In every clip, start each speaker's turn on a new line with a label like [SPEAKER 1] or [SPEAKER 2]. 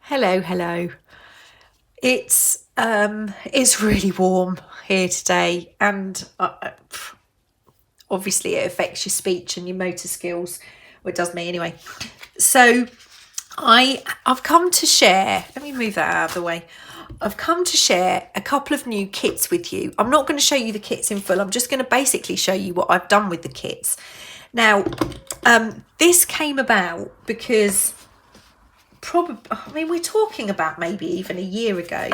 [SPEAKER 1] Hello. It's really warm here today, and obviously it affects your speech and your motor skills. Well, it does me anyway. So I've come to share. Let me move that out of the way. I've come to share a couple of new kits with you. I'm not going to show you the kits in full. I'm just going to basically show you what I've done with the kits. Now, this came about because we're talking about maybe even a year ago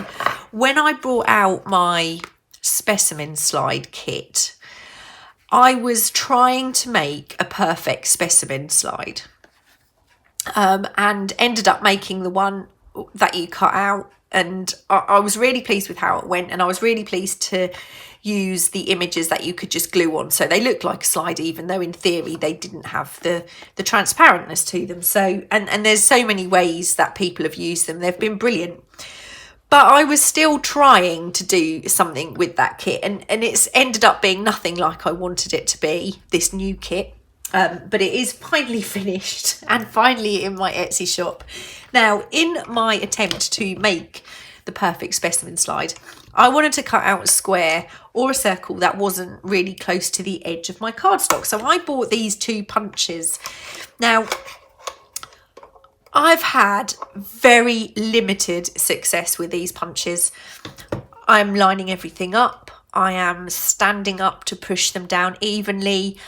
[SPEAKER 1] when I brought out my specimen slide kit. I was trying to make a perfect specimen slide and ended up making the one that you cut out, and I was really pleased with how it went, and I was really pleased to use the images that you could just glue on, so they looked like a slide, even though in theory they didn't have the transparentness to them. So and there's so many ways that people have used them. They've been brilliant, but I was still trying to do something with that kit, and it's ended up being nothing like I wanted it to be, this new kit. But it is finally finished and finally in my Etsy shop. Now, in my attempt to make the perfect specimen slide, I wanted to cut out a square or a circle that wasn't really close to the edge of my cardstock. So I bought these two punches. Now, I've had very limited success with these punches. I'm lining everything up. I am standing up to push them down evenly.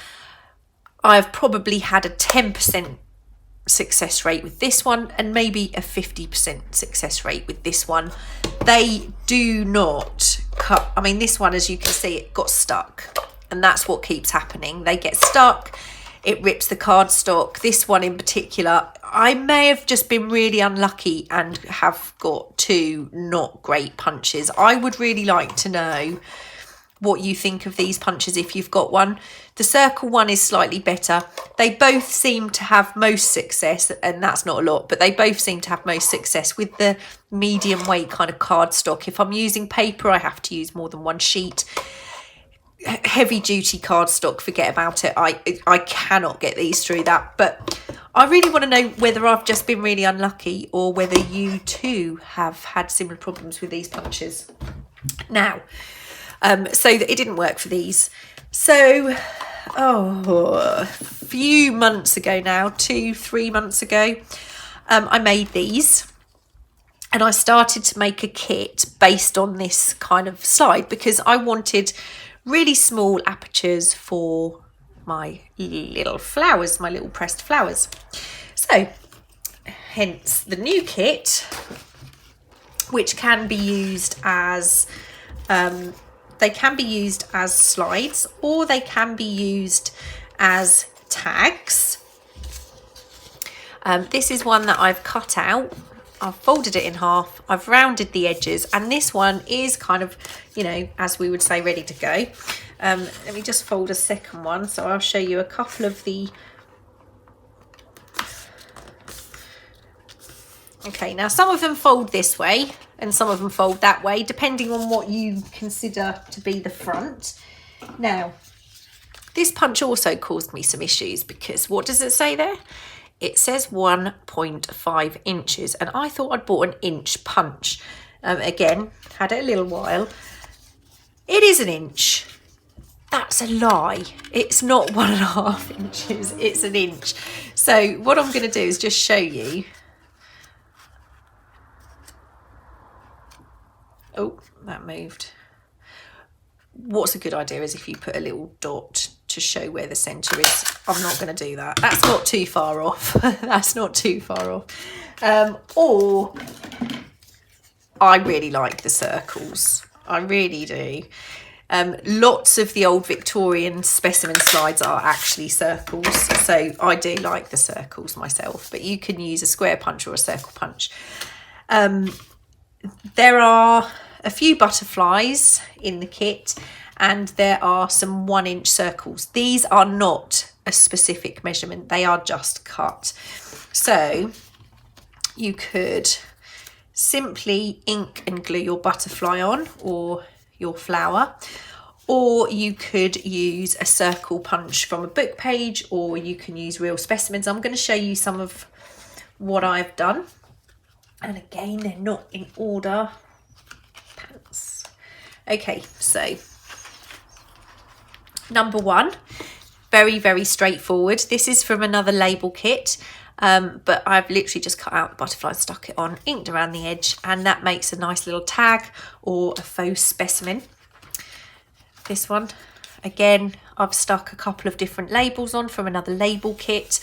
[SPEAKER 1] I've probably had a 10% success rate with this one and maybe a 50% success rate with this one. They do not cut. I mean, this one, as you can see, it got stuck, and that's what keeps happening. They get stuck, it rips the cardstock. This one in particular, I may have just been really unlucky and have got two not great punches. I would really like to know what you think of these punches if you've got one. The circle one is slightly better. They both seem to have most success, and that's not a lot, but they both seem to have most success with the medium weight kind of cardstock. If I'm using paper, I have to use more than one sheet. Heavy duty cardstock, forget about it. I cannot get these through that. But I really want to know whether I've just been really unlucky or whether you too have had similar problems with these punches. Now, so it didn't work for these. So, a few months ago now, 2-3 months ago, I made these, and I started to make a kit based on this kind of slide because I wanted really small apertures for my little flowers, my little pressed flowers. So, hence the new kit, which can be used as they can be used as slides, or they can be used as tags. This is one that I've cut out. I've folded it in half. I've rounded the edges, and this one is kind of, as we would say, ready to go. Let me just fold a second one, so I'll show you a couple of the. Okay, now some of them fold this way and some of them fold that way, depending on what you consider to be the front. Now, this punch also caused me some issues because what does it say there? It says 1.5 inches, and I thought I'd bought an inch punch. Again, had it a little while. It is an inch. That's a lie. It's not 1.5 inches, it's an inch. So what I'm going to do is just show you. Oh, that moved. What's a good idea is if you put a little dot to show where the centre is. I'm not going to do that. That's not too far off. That's not too far off. Or I really like the circles. I really do. Lots of the old Victorian specimen slides are actually circles. So I do like the circles myself. But you can use a square punch or a circle punch. There are a few butterflies in the kit, and there are some 1-inch circles. These are not a specific measurement, they are just cut. So you could simply ink and glue your butterfly on, or your flower, or you could use a circle punch from a book page, or you can use real specimens. I'm going to show you some of what I've done. And again, they're not in order. Pants. Okay, so number one, very, very straightforward. This is from another label kit, but I've literally just cut out the butterfly, stuck it on, inked around the edge, and that makes a nice little tag or a faux specimen. This one, again, I've stuck a couple of different labels on from another label kit,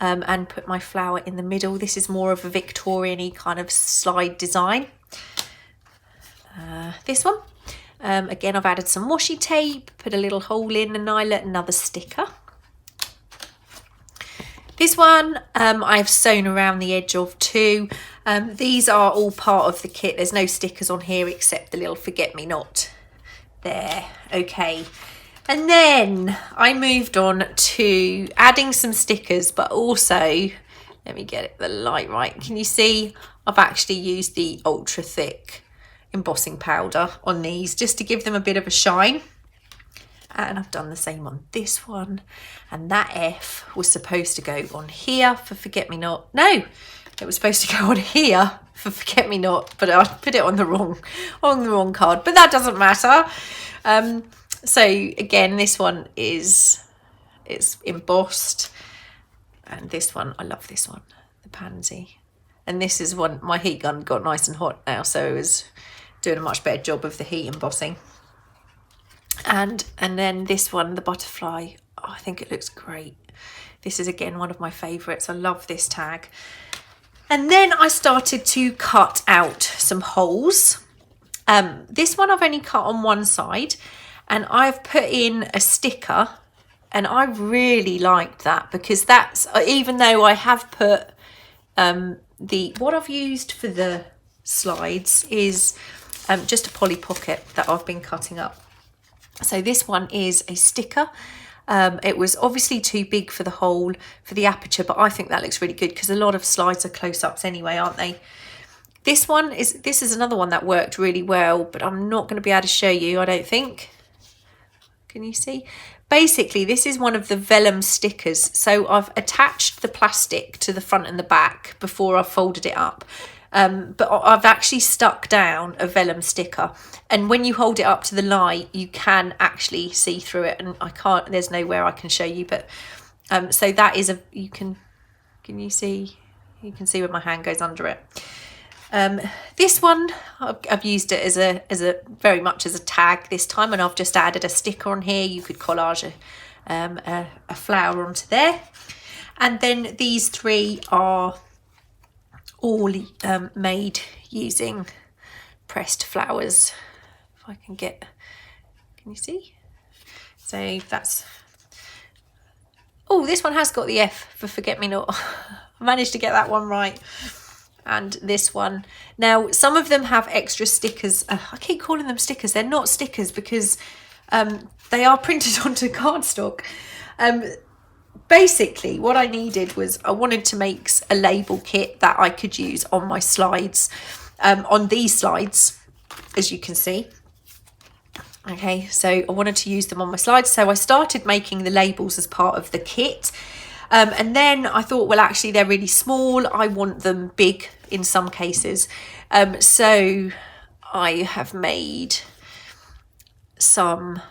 [SPEAKER 1] and put my flower in the middle. This is more of a Victorian-y kind of slide design. This one, again, I've added some washi tape, put a little hole in, an eyelet, another sticker. This one, I've sewn around the edge of two. These are all part of the kit. There's no stickers on here except the little forget-me-not there. Okay. And then I moved on to adding some stickers, but also, let me get the light right. Can you see? I've actually used the ultra thick embossing powder on these just to give them a bit of a shine. And I've done the same on this one. And that F was supposed to go on here for forget-me-not. No, it was supposed to go on here for forget-me-not, but I put it on the wrong card. But that doesn't matter. So again, this one it's embossed, and this one, I love this one, the pansy. And this is one, my heat gun got nice and hot now, so it was doing a much better job of the heat embossing. And then this one, the butterfly, oh, I think it looks great. This is again one of my favourites. I love this tag. And then I started to cut out some holes. This one I've only cut on one side, and I've put in a sticker, and I really liked that because that's, even though I have put what I've used for the slides is just a Polly Pocket that I've been cutting up. So this one is a sticker. It was obviously too big for the hole for the aperture, but I think that looks really good because a lot of slides are close-ups anyway, aren't they? This is another one that worked really well, but I'm not going to be able to show you, I don't think. Can you see? Basically, this is one of the Vellum stickers. So I've attached the plastic to the front and the back before I've folded it up. But I've actually stuck down a Vellum sticker. And when you hold it up to the light, you can actually see through it. And there's nowhere I can show you. But so that is can you see? You can see where my hand goes under it. This one, I've used it as a very much as a tag this time, and I've just added a sticker on here. You could collage a flower onto there. And then these three are all made using pressed flowers. If I can get, can you see? So that's, oh, this one has got the F for forget-me-not. I managed to get that one right. And this one, now some of them have extra stickers. I keep calling them stickers, they're not stickers because they are printed onto cardstock. Basically what I needed was, I wanted to make a label kit that I could use on my slides, on these slides, as you can see. Okay, so I wanted to use them on my slides, so I started making the labels as part of the kit. And then I thought, well, actually, they're really small. I want them big in some cases. So I have made some,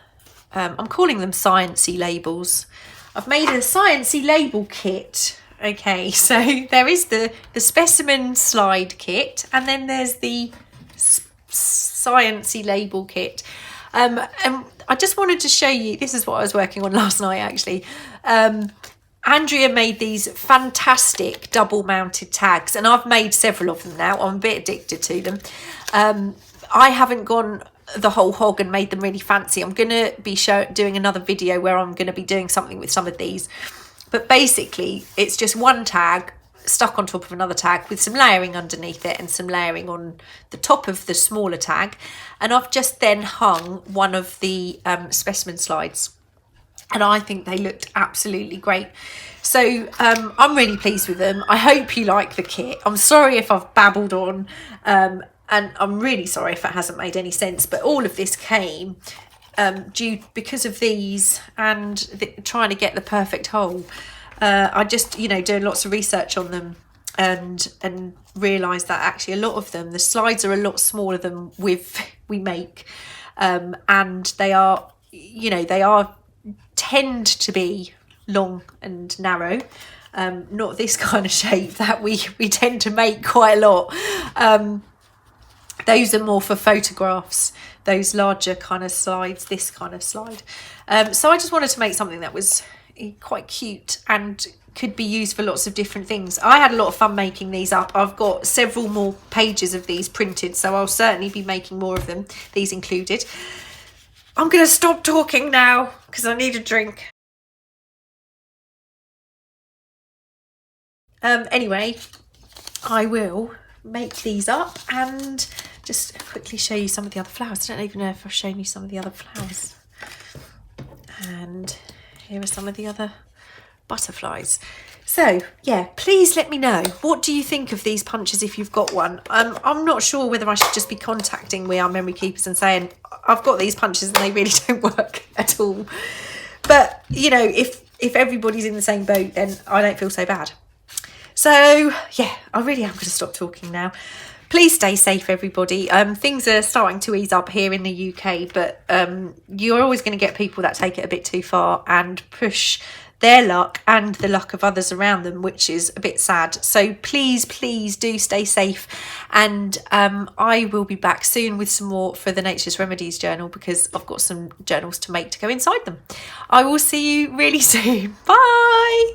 [SPEAKER 1] I'm calling them Sciency Labels. I've made a Sciency Label Kit. Okay, so there is the specimen slide kit, and then there's the Sciency Label Kit. And I just wanted to show you, this is what I was working on last night, actually. Andrea made these fantastic double mounted tags, and I've made several of them now. I'm a bit addicted to them. I haven't gone the whole hog and made them really fancy. I'm going to be doing another video where I'm going to be doing something with some of these. But basically, it's just one tag stuck on top of another tag with some layering underneath it and some layering on the top of the smaller tag. And I've just then hung one of the specimen slides. And I think they looked absolutely great. So I'm really pleased with them. I hope you like the kit. I'm sorry if I've babbled on, and I'm really sorry if it hasn't made any sense. But all of this came because of these and trying to get the perfect hole. I just, doing lots of research on them. and realised that actually a lot of them, the slides are a lot smaller than we make, and they are, you know, they are tend to be long and narrow, not this kind of shape that we tend to make quite a lot. Those are more for photographs, those larger kind of slides, this kind of slide. So I just wanted to make something that was quite cute and could be used for lots of different things. I had a lot of fun making these up. I've got several more pages of these printed, so I'll certainly be making more of them, these included. I'm going to stop talking now because I need a drink. Anyway, I will make these up and just quickly show you some of the other flowers. I don't even know if I've shown you some of the other flowers. And here are some of the other butterflies. So yeah, please let me know, what do you think of these punches if you've got one? I'm not sure whether I should just be contacting We Are Memory Keepers and saying I've got these punches and they really don't work at all. But you know, if everybody's in the same boat, then I don't feel so bad. So yeah, I really am going to stop talking now. Please stay safe, everybody. Things are starting to ease up here in the UK, but you're always going to get people that take it a bit too far and push their luck and the luck of others around them, which is a bit sad. So please do stay safe, and I will be back soon with some more for the Nature's Remedies journal, because I've got some journals to make to go inside them. I will see you really soon. Bye.